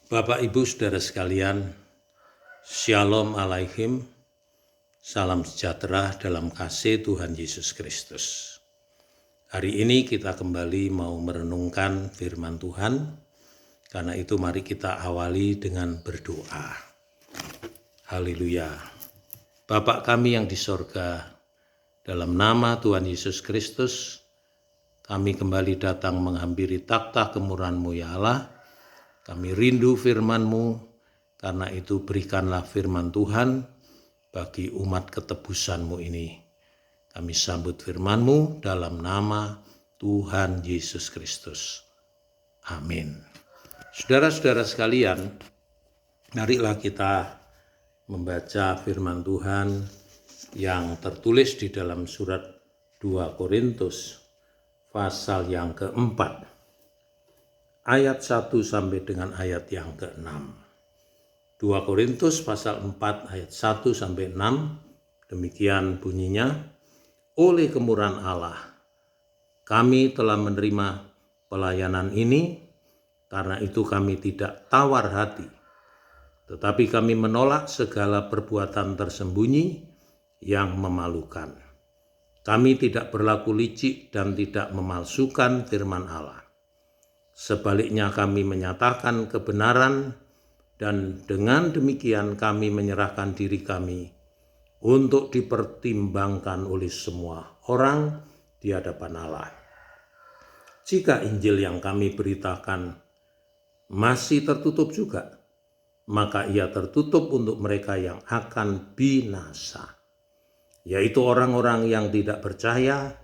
Bapak, Ibu, Saudara sekalian, Shalom Alaikum, salam sejahtera dalam kasih Tuhan Yesus Kristus. Hari ini kita kembali mau merenungkan firman Tuhan, karena itu mari kita awali dengan berdoa. Haleluya. Bapa kami yang di sorga, dalam nama Tuhan Yesus Kristus, kami kembali datang menghampiri takhta kemurahan-Mu ya Allah. Kami rindu firman-Mu, karena itu berikanlah firman Tuhan bagi umat ketebusan-Mu ini. Kami sambut firman-Mu dalam nama Tuhan Yesus Kristus. Amin. Saudara-saudara sekalian, marilah kita membaca firman Tuhan yang tertulis di dalam surat 2 Korintus pasal yang keempat. Ayat 1 sampai dengan ayat yang ke-6. 2 Korintus pasal 4 ayat 1 sampai 6, demikian bunyinya. Oleh kemurahan Allah, kami telah menerima pelayanan ini, karena itu kami tidak tawar hati. Tetapi kami menolak segala perbuatan tersembunyi yang memalukan. Kami tidak berlaku licik dan tidak memalsukan firman Allah. Sebaliknya kami menyatakan kebenaran, dan dengan demikian kami menyerahkan diri kami untuk dipertimbangkan oleh semua orang di hadapan Allah. Jika Injil yang kami beritakan masih tertutup juga, maka ia tertutup untuk mereka yang akan binasa, yaitu orang-orang yang tidak percaya,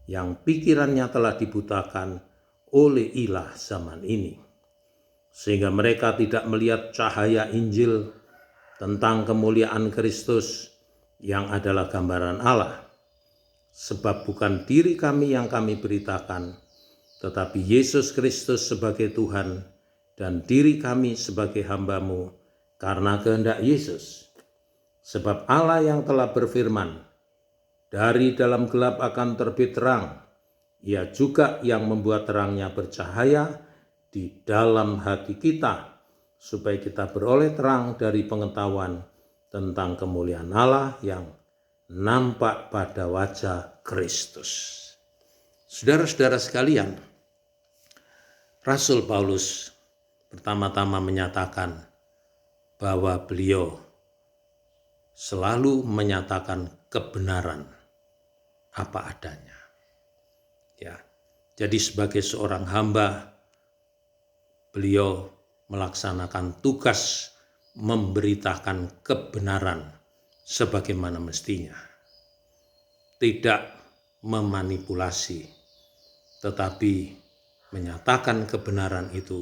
yang pikirannya telah dibutakan oleh ilah zaman ini, sehingga mereka tidak melihat cahaya Injil tentang kemuliaan Kristus yang adalah gambaran Allah. Sebab bukan diri kami yang kami beritakan, tetapi Yesus Kristus sebagai Tuhan dan diri kami sebagai hamba-Mu karena kehendak Yesus. Sebab Allah yang telah berfirman, dari dalam gelap akan terbit terang, Ia juga yang membuat terangnya bercahaya di dalam hati kita, supaya kita beroleh terang dari pengetahuan tentang kemuliaan Allah yang nampak pada wajah Kristus. Saudara-saudara sekalian, Rasul Paulus pertama-tama menyatakan bahwa beliau selalu menyatakan kebenaran apa adanya. Ya, jadi sebagai seorang hamba, beliau melaksanakan tugas memberitakan kebenaran sebagaimana mestinya. Tidak memanipulasi, tetapi menyatakan kebenaran itu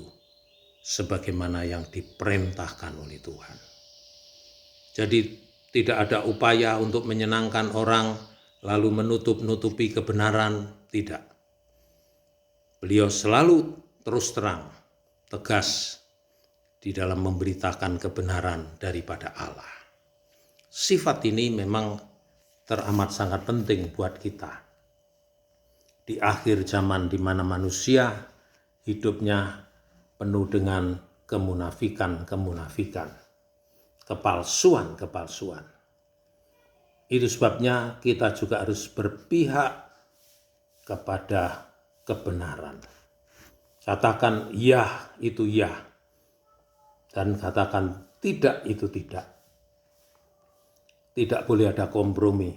sebagaimana yang diperintahkan oleh Tuhan. Jadi tidak ada upaya untuk menyenangkan orang lalu menutup-nutupi kebenaran, tidak. Beliau selalu terus terang, tegas di dalam memberitakan kebenaran daripada Allah. Sifat ini memang teramat sangat penting buat kita. Di akhir zaman di mana manusia hidupnya penuh dengan kemunafikan, kepalsuan. Itu sebabnya kita juga harus berpihak kepada kebenaran. Katakan ya itu ya, dan katakan tidak itu tidak. Tidak boleh ada kompromi,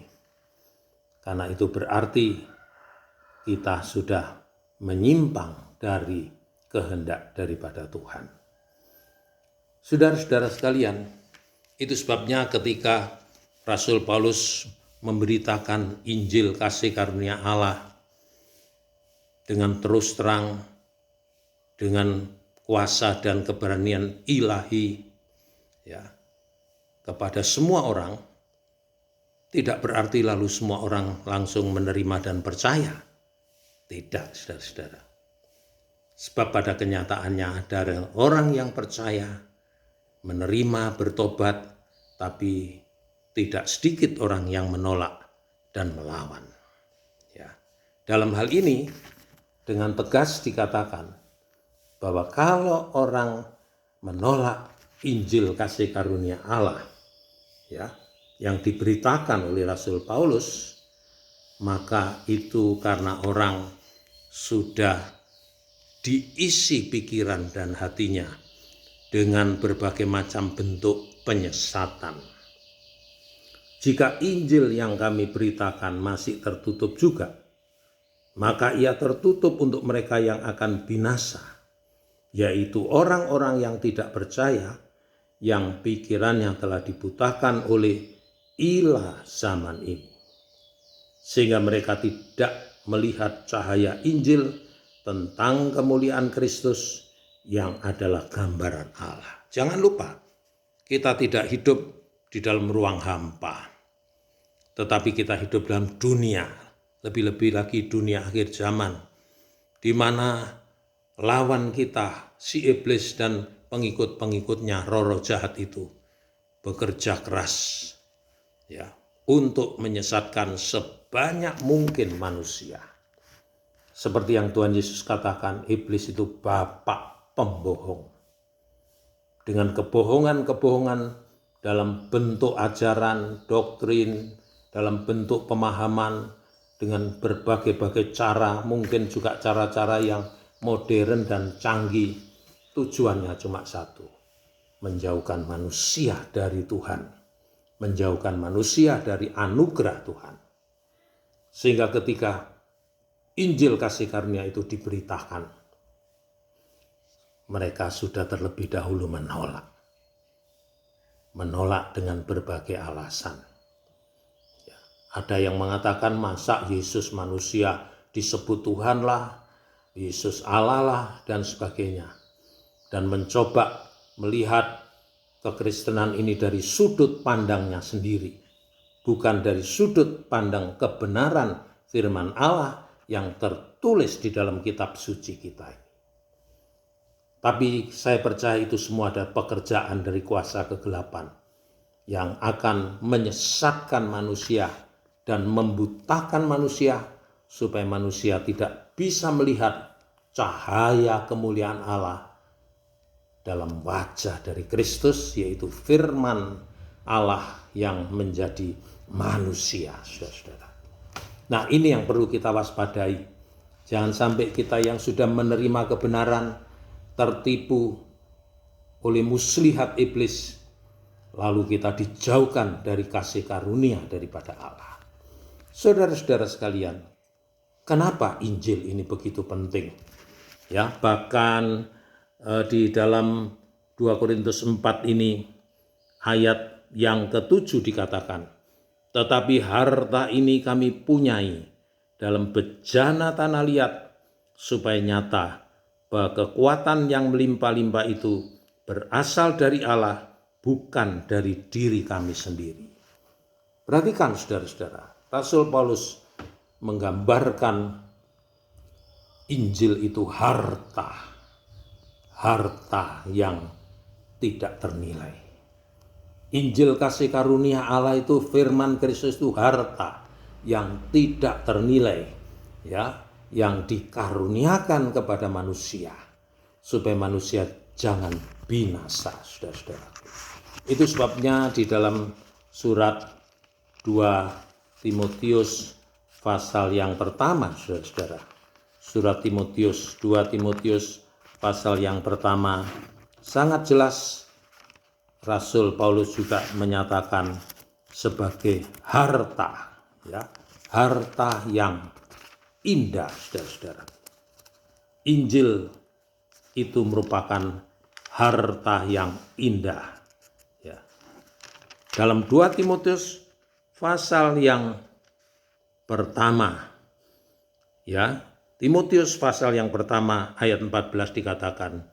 karena itu berarti kita sudah menyimpang dari kehendak daripada Tuhan. Saudara-saudara sekalian, itu sebabnya ketika Rasul Paulus memberitakan Injil kasih karunia Allah dengan terus terang, dengan kuasa dan keberanian ilahi, ya, kepada semua orang, tidak berarti lalu semua orang langsung menerima dan percaya. Tidak, saudara-saudara. Sebab pada kenyataannya ada orang yang percaya, menerima, bertobat, tapi tidak sedikit orang yang menolak dan melawan. Ya. Dalam hal ini, dengan tegas dikatakan bahwa kalau orang menolak Injil kasih karunia Allah, ya, yang diberitakan oleh Rasul Paulus, maka itu karena orang sudah diisi pikiran dan hatinya dengan berbagai macam bentuk penyesatan. Jika Injil yang kami beritakan masih tertutup juga, maka ia tertutup untuk mereka yang akan binasa, yaitu orang-orang yang tidak percaya, yang pikirannya telah dibutakan oleh ilah zaman ini, sehingga mereka tidak melihat cahaya Injil tentang kemuliaan Kristus yang adalah gambaran Allah. Jangan lupa, kita tidak hidup di dalam ruang hampa, tetapi kita hidup dalam dunia, lebih-lebih lagi dunia akhir zaman, di mana lawan kita, si iblis dan pengikut-pengikutnya, roh-roh jahat itu bekerja keras, ya, untuk menyesatkan sebanyak mungkin manusia. Seperti yang Tuhan Yesus katakan, iblis itu bapak pembohong. Dengan kebohongan-kebohongan dalam bentuk ajaran, doktrin, dalam bentuk pemahaman, dengan berbagai-bagai cara, mungkin juga cara-cara yang modern dan canggih, tujuannya cuma satu, menjauhkan manusia dari Tuhan, menjauhkan manusia dari anugerah Tuhan. Sehingga ketika Injil kasih karunia itu diberitakan, mereka sudah terlebih dahulu menolak dengan berbagai alasan. Ya, ada yang mengatakan, masa Yesus manusia disebut Tuhan lah, Yesus Allah lah, dan sebagainya. Dan mencoba melihat kekristenan ini dari sudut pandangnya sendiri, bukan dari sudut pandang kebenaran firman Allah yang tertulis di dalam kitab suci kita ini. Tapi saya percaya itu semua adalah pekerjaan dari kuasa kegelapan yang akan menyesatkan manusia dan membutakan manusia supaya manusia tidak bisa melihat cahaya kemuliaan Allah dalam wajah dari Kristus, yaitu firman Allah yang menjadi manusia, saudara-saudara. Nah, ini yang perlu kita waspadai. Jangan sampai kita yang sudah menerima kebenaran tertipu oleh muslihat iblis, lalu kita dijauhkan dari kasih karunia daripada Allah. Saudara-saudara sekalian, kenapa Injil ini begitu penting? Ya, bahkan di dalam 2 Korintus 4 ini ayat yang ke-7 dikatakan, tetapi harta ini kami punyai dalam bejana tanah liat, supaya nyata bahwa kekuatan yang melimpah-limpah itu berasal dari Allah, bukan dari diri kami sendiri. Perhatikan saudara-saudara, Rasul Paulus menggambarkan Injil itu harta yang tidak ternilai. Injil kasih karunia Allah itu, firman Kristus itu harta yang tidak ternilai, ya, yang dikaruniakan kepada manusia supaya manusia jangan binasa, saudara-saudara. Itu sebabnya di dalam surat 2 Timotius pasal yang pertama, saudara-saudara, surat Timotius, 2 Timotius pasal yang pertama, sangat jelas Rasul Paulus juga menyatakan sebagai harta, ya, harta yang indah, saudara-saudara. Injil itu merupakan harta yang indah. Ya. Dalam 2 Timotius pasal yang pertama, ya, Timotius pasal yang pertama ayat 14 dikatakan,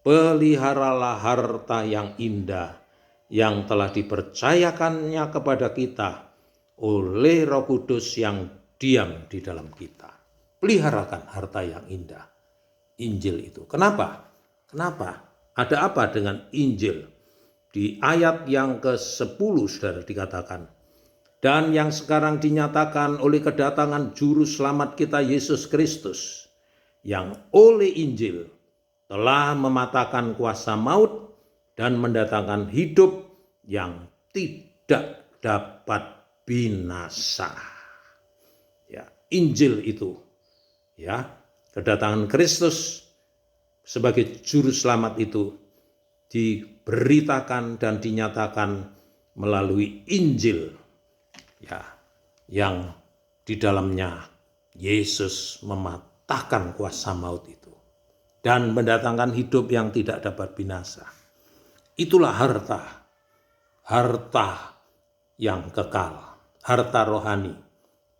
peliharalah harta yang indah yang telah dipercayakannya kepada kita oleh Roh Kudus yang diam di dalam kita. Peliharakan harta yang indah, Injil itu. Kenapa? Ada apa dengan Injil? Di ayat yang ke-10 saudara dikatakan, dan yang sekarang dinyatakan oleh kedatangan Juru Selamat kita Yesus Kristus, yang oleh Injil telah mematahkan kuasa maut dan mendatangkan hidup yang tidak dapat binasa. Ya, Injil itu, ya, kedatangan Kristus sebagai juru selamat itu diberitakan dan dinyatakan melalui Injil, ya, yang di dalamnya Yesus mematahkan kuasa maut itu dan mendatangkan hidup yang tidak dapat binasa. Itulah harta yang kekal, harta rohani,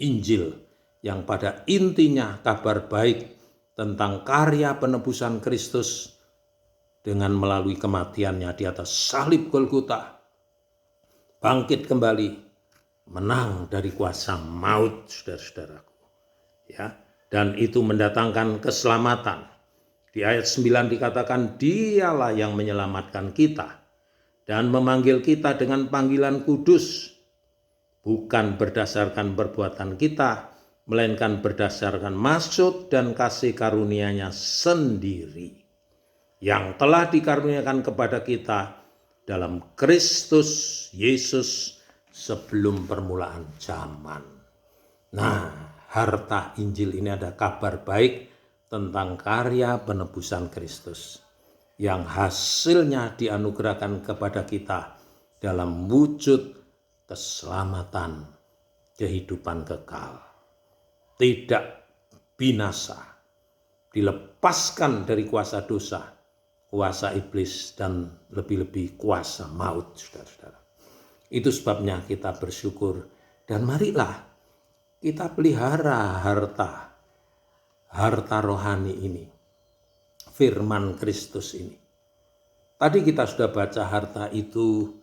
Injil yang pada intinya kabar baik tentang karya penebusan Kristus dengan melalui kematiannya di atas salib Golgota, bangkit kembali, menang dari kuasa maut, saudara-saudaraku. Ya, dan itu mendatangkan keselamatan. Di ayat 9 dikatakan, Dialah yang menyelamatkan kita dan memanggil kita dengan panggilan kudus, bukan berdasarkan perbuatan kita, melainkan berdasarkan maksud dan kasih karunia-Nya sendiri, yang telah dikaruniakan kepada kita dalam Kristus Yesus sebelum permulaan zaman. Nah, harta Injil ini ada kabar baik tentang karya penebusan Kristus yang hasilnya dianugerahkan kepada kita dalam wujud keselamatan, kehidupan kekal, tidak binasa, dilepaskan dari kuasa dosa, kuasa iblis, dan lebih-lebih kuasa maut, saudara-saudara. Itu sebabnya kita bersyukur, dan marilah kita pelihara harta rohani ini, firman Kristus ini. Tadi kita sudah baca harta itu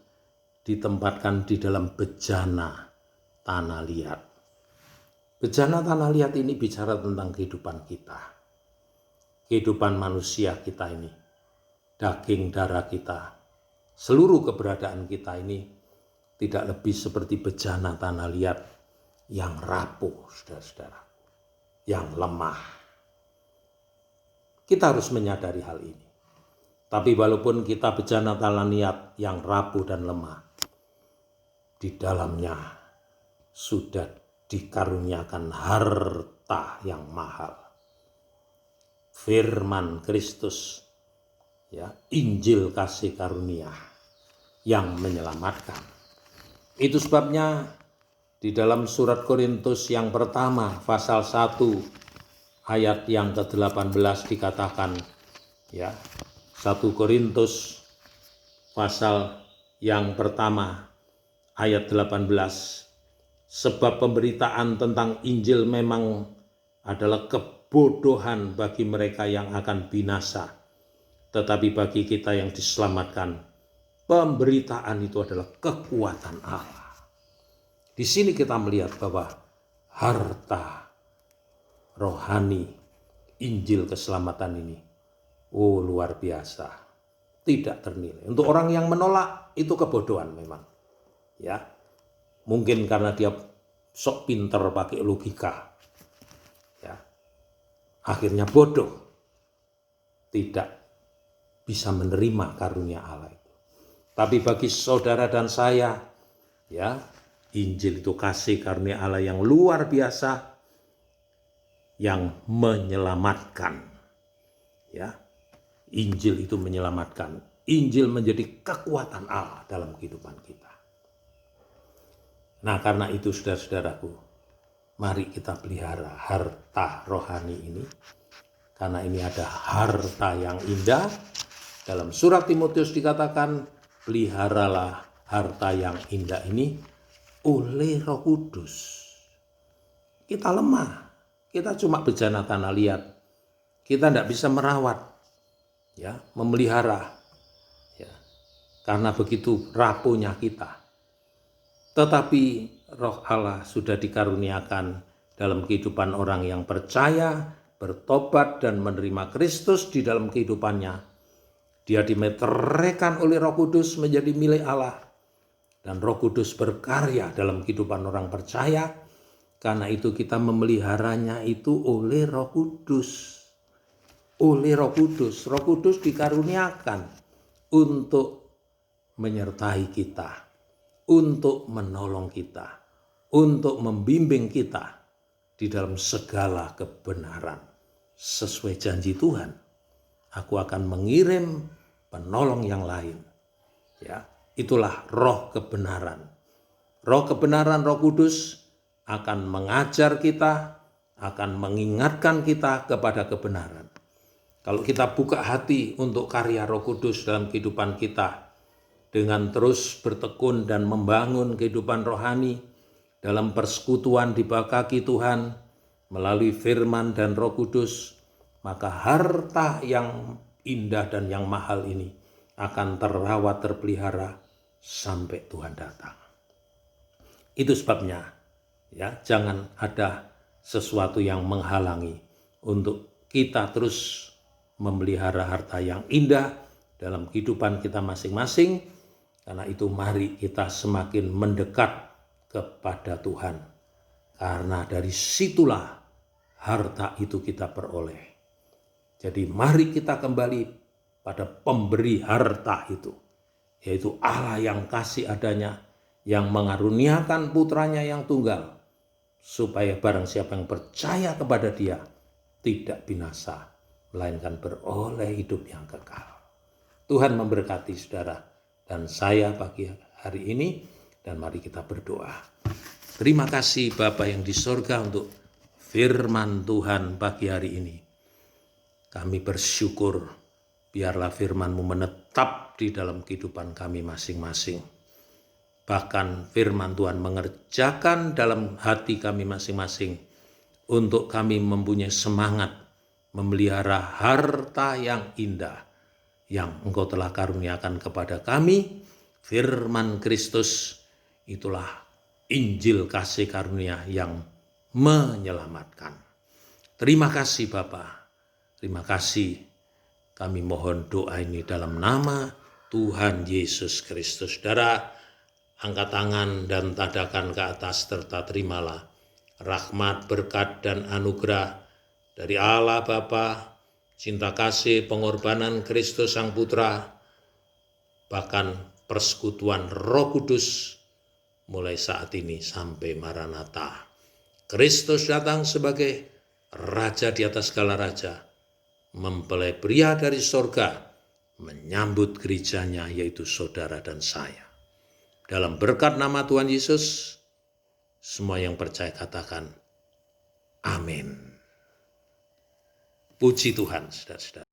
ditempatkan di dalam bejana tanah liat. Bejana tanah liat ini bicara tentang kehidupan kita, kehidupan manusia kita ini, daging darah kita, seluruh keberadaan kita ini tidak lebih seperti bejana tanah liat yang rapuh, saudara-saudara, yang lemah. Kita harus menyadari hal ini. Tapi walaupun kita bejana tanah liat yang rapuh dan lemah, di dalamnya sudah dikaruniakan harta yang mahal. Firman Kristus, ya, Injil kasih karunia yang menyelamatkan. Itu sebabnya di dalam surat Korintus yang pertama pasal 1 ayat yang ke-18 dikatakan, ya, 1 Korintus pasal yang pertama ayat 18, sebab pemberitaan tentang Injil memang adalah kebodohan bagi mereka yang akan binasa, tetapi bagi kita yang diselamatkan, pemberitaan itu adalah kekuatan Allah. Di sini kita melihat bahwa harta rohani Injil keselamatan ini, luar biasa, tidak ternilai. Untuk orang yang menolak itu kebodohan memang, ya, mungkin karena dia sok pinter pakai logika, ya, akhirnya bodoh, tidak bisa menerima karunia Allah itu. Tapi bagi saudara dan saya, ya, Injil itu kasih karunia Allah yang luar biasa, yang menyelamatkan, ya. Injil itu menyelamatkan. Injil menjadi kekuatan Allah dalam kehidupan kita. Nah, karena itu saudara-saudaraku, mari kita pelihara harta rohani ini, karena ini ada harta yang indah. Dalam surat Timotius dikatakan, peliharalah harta yang indah ini oleh Roh Kudus. Kita lemah. Kita cuma bejana tanah liat. Kita tidak bisa merawat, ya, memelihara, ya, karena begitu rapuhnya kita. Tetapi Roh Allah sudah dikaruniakan dalam kehidupan orang yang percaya, bertobat dan menerima Kristus di dalam kehidupannya. Dia dimeteraikan oleh Roh Kudus menjadi milik Allah. Dan Roh Kudus berkarya dalam kehidupan orang percaya. Karena itu kita memeliharanya itu oleh Roh Kudus. oleh Roh Kudus. Roh Kudus dikaruniakan untuk menyertai kita, untuk menolong kita, untuk membimbing kita di dalam segala kebenaran. Sesuai janji Tuhan, aku akan mengirim penolong yang lain. Ya, itulah roh kebenaran. Roh kebenaran, Roh Kudus akan mengajar kita, akan mengingatkan kita kepada kebenaran. Kalau kita buka hati untuk karya Roh Kudus dalam kehidupan kita, dengan terus bertekun dan membangun kehidupan rohani dalam persekutuan di bawah kaki Tuhan melalui firman dan Roh Kudus, maka harta yang indah dan yang mahal ini akan terawat, terpelihara sampai Tuhan datang. Itu sebabnya, ya, jangan ada sesuatu yang menghalangi untuk kita terus memelihara harta yang indah dalam kehidupan kita masing-masing. Karena itu mari kita semakin mendekat kepada Tuhan. Karena dari situlah harta itu kita peroleh. Jadi mari kita kembali pada pemberi harta itu, yaitu Allah yang kasih adanya, yang mengaruniakan putranya yang tunggal, supaya barang siapa yang percaya kepada Dia tidak binasa, melainkan beroleh hidup yang kekal. Tuhan memberkati saudara dan saya pagi hari ini, dan mari kita berdoa. Terima kasih Bapa yang di sorga untuk firman Tuhan pagi hari ini. Kami bersyukur, biarlah firman-Mu menetap di dalam kehidupan kami masing-masing. Bahkan firman Tuhan mengerjakan dalam hati kami masing-masing untuk kami mempunyai semangat memelihara harta yang indah yang Engkau telah karuniakan kepada kami. Firman Kristus itulah Injil kasih karunia yang menyelamatkan. Terima kasih Bapa. Terima kasih. Kami mohon doa ini dalam nama Tuhan Yesus Kristus. Saudara, angkat tangan dan tadakan ke atas serta terimalah rahmat, berkat, dan anugerah dari Allah Bapa, cinta kasih, pengorbanan Kristus Sang Putra, bahkan persekutuan Roh Kudus mulai saat ini sampai Maranatha. Kristus datang sebagai Raja di atas segala raja, mempelai pria dari sorga, menyambut gerejanya yaitu saudara dan saya. Dalam berkat nama Tuhan Yesus, semua yang percaya katakan, amin. Puji Tuhan, saudara-saudara.